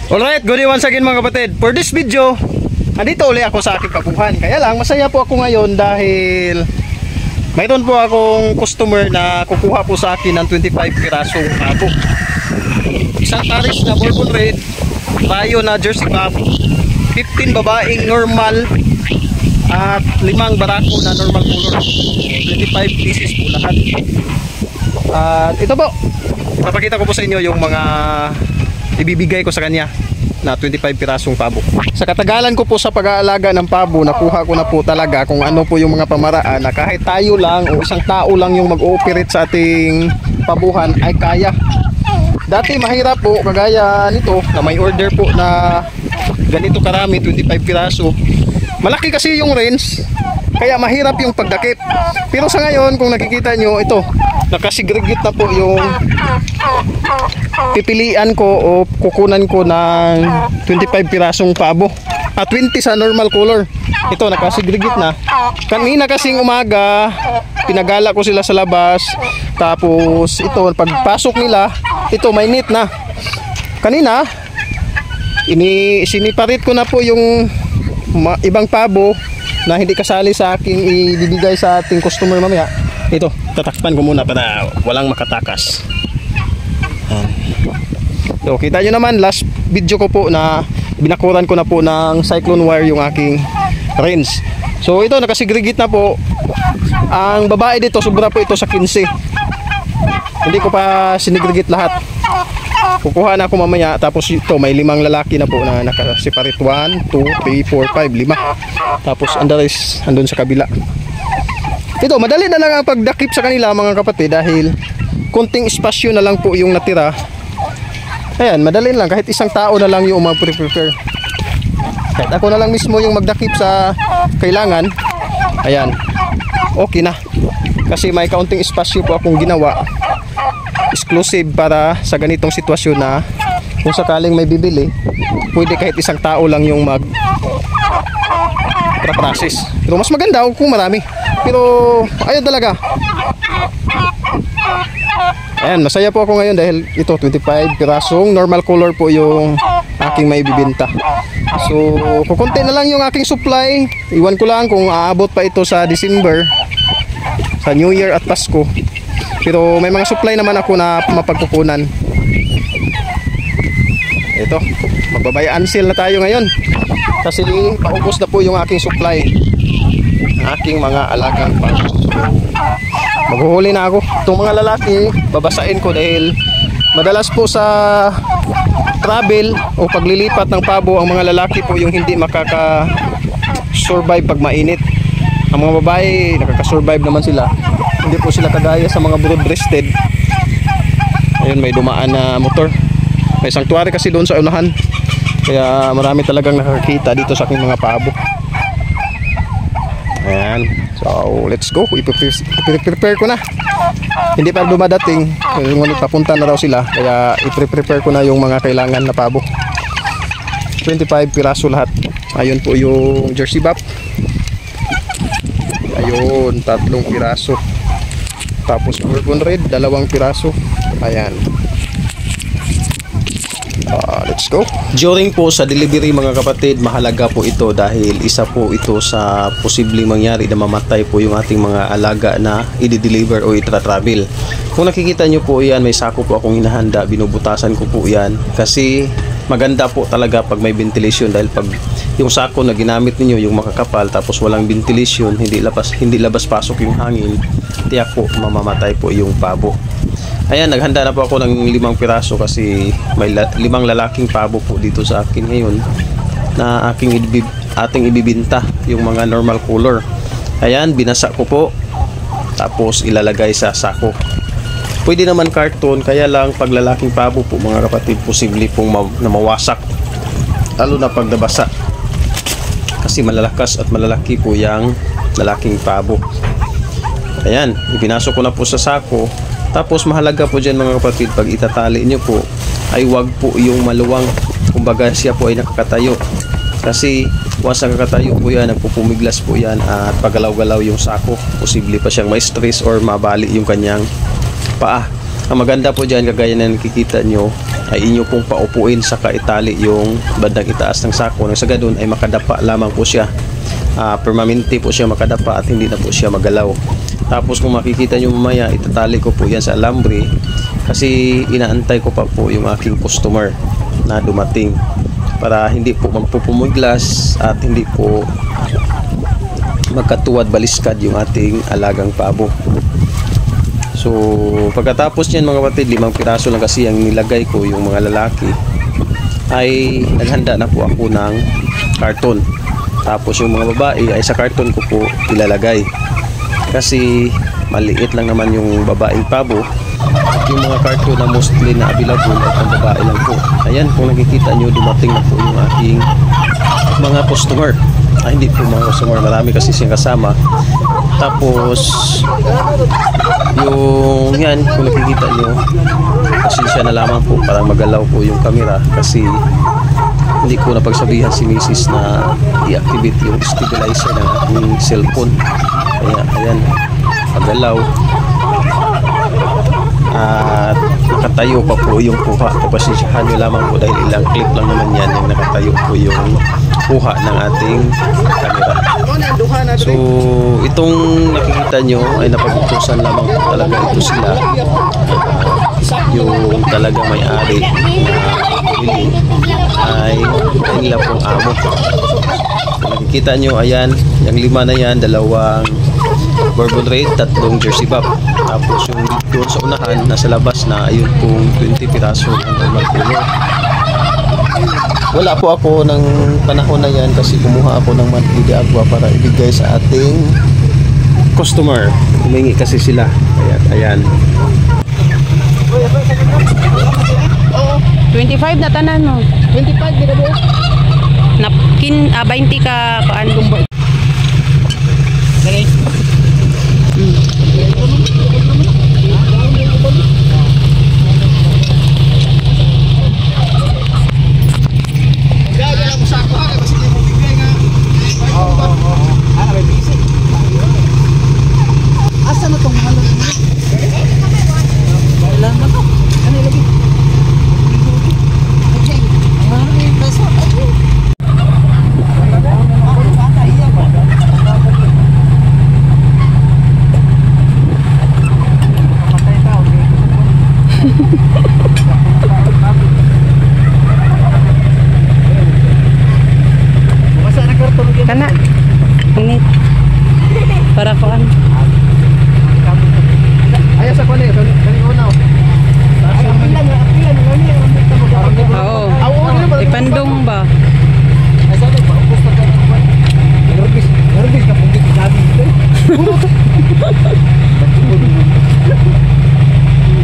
Alright, good day once again mga kapatid. For this video, andito ulit ako sa aking pabuhan. Kaya lang, masaya po ako ngayon dahil mayroon po akong customer na kukuha po sa akin ng 25 pirasong pabo. Isang pares na Bourbon Red, tayo na Jersey pabo, 15 babaeng normal at 5 barako na normal color. 25 pieces po lahat. At ito po, papakita ko po sa inyo yung mga ibibigay ko sa kanya na 25 pirasong pabo. Sa katagalan ko po sa pag-aalaga ng pabo, nakuha ko na po talaga kung ano po yung mga pamaraan na kahit tayo lang o isang tao lang yung mag-ooperate sa ating pabuhan ay kaya. Dati mahirap po, kagaya nito na may order po na ganito karami, 25 piraso. Malaki kasi yung range, kaya mahirap yung pagdakip. Pero sa ngayon, kung nakikita nyo, ito, nakasigregate na po yung pipilian ko o kukunan ko ng 25 pirasong pabo at 20 sa normal color. Ito, nakasigregate na. Kanina kasing umaga, pinagala ko sila sa labas. Tapos ito, pagpasok nila, ito may net na. Kanina, siniparit ko na po yung ibang pabo na hindi kasali sa aking ibibigay sa ating customer mamaya. Ito, tatakpan ko muna para walang makatakas. So, kita nyo naman, last video ko po na binakuran ko na po ng cyclone wire yung aking range. So ito, nakasigregate na po. Ang babae dito, sobra po ito sa 15. Hindi ko pa sinigregate lahat. Kukuha na ako mamaya. Tapos ito, may 5 lalaki na po na nakaseparate. 1, 2, 3, 4, 5, 5. Tapos ang rest andun sa kabila. Ito, madali na lang ang pagdakip sa kanila mga kapatid dahil konting espasyo na lang po yung natira. Ayan, madali lang, kahit isang tao na lang yung mag-prepare. Kahit ako na lang mismo yung magdakip sa kailangan. Ayan, okay na. Kasi may kaunting espasyo po akong ginawa, exclusive para sa ganitong sitwasyon na kung sakaling may bibili, pwede kahit isang tao lang yung process. Pero mas maganda kung marami. Pero ayun talaga. Ayan, masaya po ako ngayon dahil ito 25 pirasong normal color po yung aking may bibenta. So kukunti na lang yung aking supply. Iwan ko lang kung aabot pa ito sa December, sa New Year at Pasko. Pero may mga supply naman ako na mapagkukunan. Ito, magbabayaan sale na tayo ngayon kasi paubos na po yung aking supply, aking mga alagang pabo. Maghuhuli na ako. Itong mga lalaki, babasain ko dahil madalas po sa travel o paglilipat ng pabo, ang mga lalaki po yung hindi makaka-survive pag mainit. Ang mga babae, nakaka-survive naman sila. Hindi po sila kagaya sa mga broad-breasted. Ayun, may dumaan na motor. May sanctuary kasi doon sa unahan. Kaya marami talagang nakakita dito sa aking mga pabo. Ayan. So, let's go. I-prepare ko na. Hindi pa dumadating. Ngunit papunta na raw sila. Kaya i-prepare ko na yung mga kailangan na pabo. 25 piraso lahat. Ayun po yung Jersey Buff. Ayun, 3 piraso. Tapos Bourbon Red, 2 piraso. Ayan. Let's go. During po sa delivery mga kapatid, mahalaga po ito dahil isa po ito sa posibleng mangyari na mamatay po yung ating mga alaga na i-deliver o itra-travel. Kung nakikita nyo po yan, may sako po akong hinahanda, binubutasan ko po yan kasi maganda po talaga pag may ventilation dahil pag yung sako na ginamit ninyo yung makakapal tapos walang ventilation, hindi labas pasok yung hangin, tiyak po mamamatay po yung pabo. Ayan, naghanda na po ako ng 5 piraso kasi may 5 lalaking pabo po dito sa akin ngayon na ating ibibinta yung mga normal color. Ayan, binasa ko po tapos ilalagay sa sako. Pwede naman karton, kaya lang pag lalaking pabo po mga kapatid, posible pong na mawasak lalo na pag nabasa kasi malalakas at malalaki po yung lalaking pabo. Ayan, ibinasok ko na po sa sako. Tapos mahalaga po dyan mga kapatid, pag itatali nyo po ay wag po yung maluwang, kumbaga siya po ay nakakatayo kasi once nakakatayo po yan, nagpupumiglas po yan at pagalaw-galaw yung sako, posible pa siyang may stress or mabali yung kanyang paa. Ang maganda po dyan, kagaya na nakikita nyo, ay inyo pong paupuin sa kaitali yung bandang itaas ng sako. Nang sa ganun ay makadapa lamang po siya. Permanente po siya makadapa at hindi na po siya magalaw. Tapos kung makikita nyo mamaya, itatali ko po yan sa alambre kasi inaantay ko pa po yung aking customer na dumating para hindi po magpupumiglas at hindi po magkatuwad baliskad yung ating alagang pabo. So pagkatapos niyan mga kapatid, 5 piraso lang kasi ang nilagay ko, yung mga lalaki, ay naghanda na po ako ng karton. Tapos yung mga babae ay sa karton ko po ilalagay kasi maliit lang naman yung babaeng pabo at yung mga karton na mostly na available ay pang babae lang po. Ayan, kung nakikita nyo, dumating na po yung aking mga customer. Hindi po mga customer, marami kasi siyang kasama. Tapos yung yan, kung nakikita nyo, pasensya na lamang po, parang magalaw po yung camera kasi hindi ko napagsabihan si Mrs. na i-activate yung stabilizer ng aking cellphone. Kaya ayan, magalaw at nakatayo pa po yung kuha. Pasensyahan nyo lamang po dahil ilang clip lang naman yan yung nakatayo po yung kuha ng ating camera. So itong nakikita nyo ay napagutusan lamang po talaga ito sila. Yung talaga may-ari ay nila pong amo. Nakikita nyo, ayan, yung 5 na yan, 2 Bourbon Red, 3 Jersey Buff. Tapos yung doon sa unahan, nasa labas na, ayun pong 20 piraso ang normal puno. Wala po ako ng panahon na yan kasi kumuha ako ng monthly de agua para ibigay sa ating customer. Humingi kasi sila. Ayan. 25 na tanan mo. 25 gina buo. Napkin 20 ka paandong ba? Okay. Kana init para kuan ayo sa kuan kani una oo ipandong ba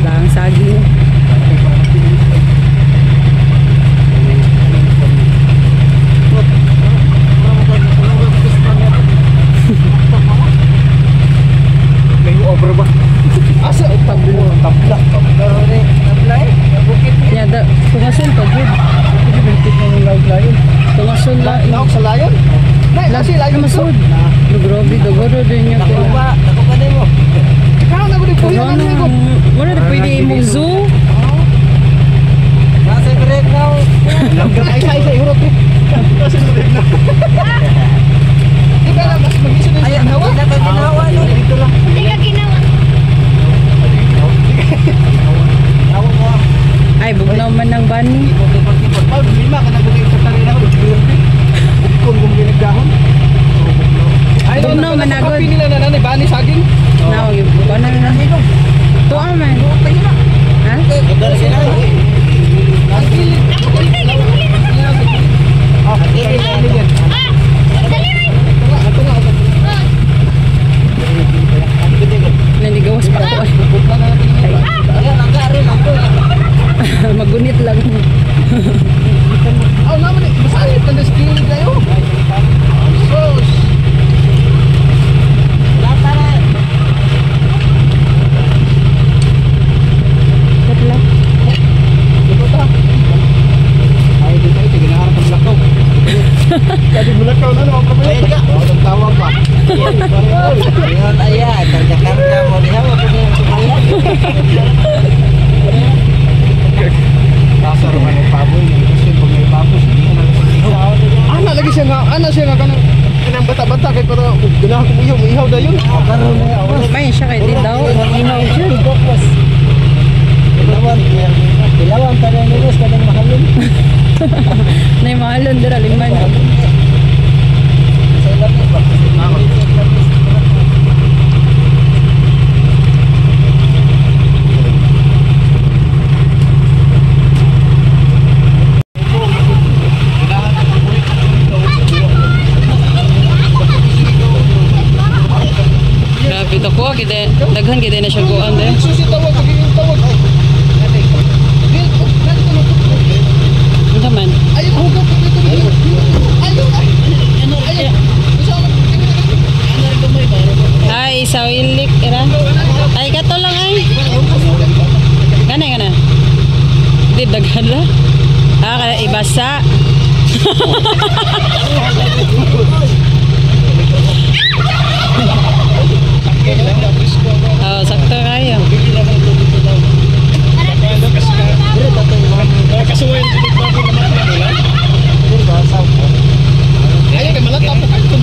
lang saging asa tabla ya da tungason to good tungason la naok sa layon na lasi layon masud grobe dogoro din niya ko ako pa mo ikaw na gud puyo na ko wala na pwede imong zoo nasa break now ay sa hirot nasa break now di ba na mas mag-isip ay hawa na ka ginawa no dito lang ay bugnaw man ng bani lima ka na gud sa tarina ko kung ginagdahon ay bugnaw man agad nila na nanay bani saging now yung bana na to man ha nanigawas pa ko magunit lang oh naman masayit na skill kayo sos katla ito ta ay dito ay ginaharap ang lakaw kasi bulakaw na no problema ang tawag pa ayun ayan ang Jakarta mo diha mo pud yung sumayan Ano siya nga kanang bata-bata kay para ganahan ko ihaw da yun. May siya kay di daw. Inaw siya. Ilawan pa rin nilus kadang mahalin. Nay mahalon dira liman. Sa ilang ba? Grabe to ko kita daghan kita na siya kuan de. Susi tawag tawag. Unsa man? Ayun hugot dito. Ayun. Ay, sawilik era. Ay kato lang ay. Kana. Di daghan la. Kaya ibasa. Oh, sakto kayo. Ayun kay malata po kayo.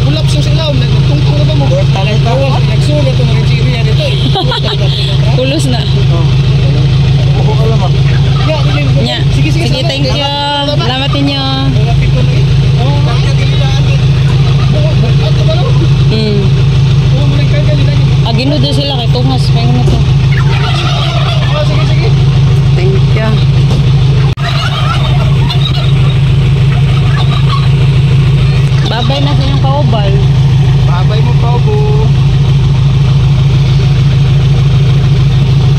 Kulap sa silaw nagtungtong ba mo? Nagsulo to mga Nigeria dito. Pulos na. Nya. Sige, thank you. Salamat ninyo. Agino din sila kay Tungas. Pahinga na to. Thank you. Babay na sa inyong kaubal. Babay mo pa po.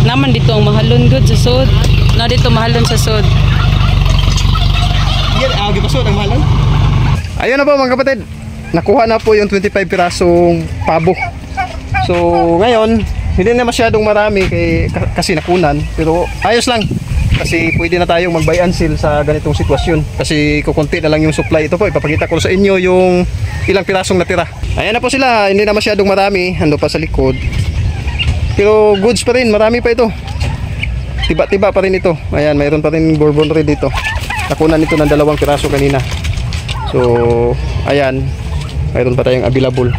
Naman dito ang mahalon good sa sud. Na dito mahalon sa sud. Yan, agi pa so ng malan. Ayun na po mga kapatid. Nakuha na po yung 25 pirasong pabo. So ngayon, hindi na masyadong marami kasi nakunan, pero ayos lang. Kasi pwede na tayong mag-buy and sell sa ganitong sitwasyon. Kasi kukunti na lang yung supply. Ito po, ipapakita ko sa inyo yung ilang pirasong natira. Ayan na po sila, hindi na masyadong marami. Ando pa sa likod. Pero goods pa rin, marami pa ito. Tiba-tiba pa rin ito. Ayan, mayroon pa rin bourbon red dito. Nakunan ito ng 2 piraso kanina. So, ayan. Mayroon pa tayong available.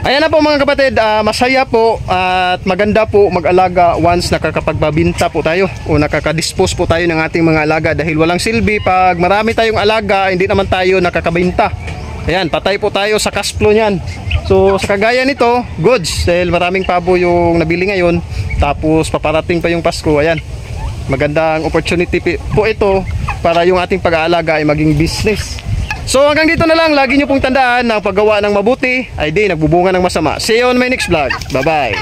Ayan na po mga kapatid, masaya po at maganda po mag-alaga once nakakapagbabinta po tayo o nakakadispose po tayo ng ating mga alaga, dahil walang silbi pag marami tayong alaga, hindi naman tayo nakakabinta. Ayan, patay po tayo sa cash flow niyan. So sa kagaya nito, goods, dahil maraming pabo yung nabili ngayon, tapos paparating pa yung Pasko. Ayan, magandang opportunity po ito para yung ating pag-aalaga ay maging business. So hanggang dito na lang, lagi nyo pong tandaan na paggawa ng mabuti ay di nagbubunga ng masama. See you on my next vlog. Bye bye.